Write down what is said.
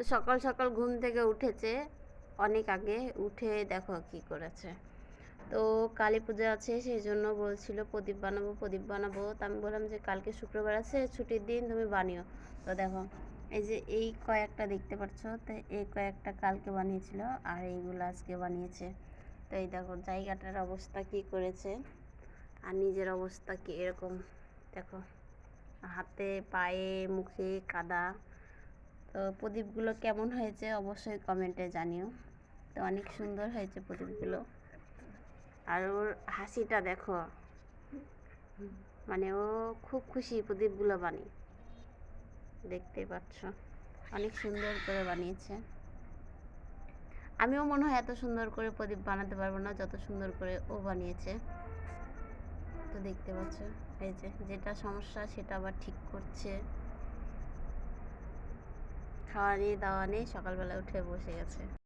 তো সকাল সকাল ঘুম থেকে উঠেছে অনেক আগে, উঠে দেখো কি করেছে। তো কালী পূজা আছে সেই জন্য বলছিল প্রদীপ বানাবো প্রদীপ বানাবো। তো আমি বললাম যে কালকে শুক্রবার আছে, ছুটির দিন, তুমি বানিও। তো দেখো এই যে এই কয়েকটা দেখতে পাচ্ছ, তো এই কয়েকটা কালকে বানিয়েছিল আর এইগুলো আজকে বানিয়েছে। তো এই দেখো জায়গাটার অবস্থা কি করেছে আর নিজের অবস্থা কি এরকম দেখো, হাতে পায়ে মুখে কাদা। তো প্রদীপগুলো কেমন হয়েছে অবশ্যই কমেন্টে জানিও। তো অনেক সুন্দর হয়েছে প্রদীপগুলো। আর ওর হাসিটা দেখো, মানে ও খুব খুশি প্রদীপগুলো বানিয়ে, দেখতেই পাচ্ছ অনেক সুন্দর করে বানিয়েছে। আমিও মনে হয় এত সুন্দর করে প্রদীপ বানাতে পারবো না যত সুন্দর করে ও বানিয়েছে। তো দেখতে পাচ্ছ এই যে যেটা সমস্যা সেটা আবার ঠিক করছে। খাওয়া নিয়ে দাওয়া নেই, সকালবেলা উঠে বসে গেছে।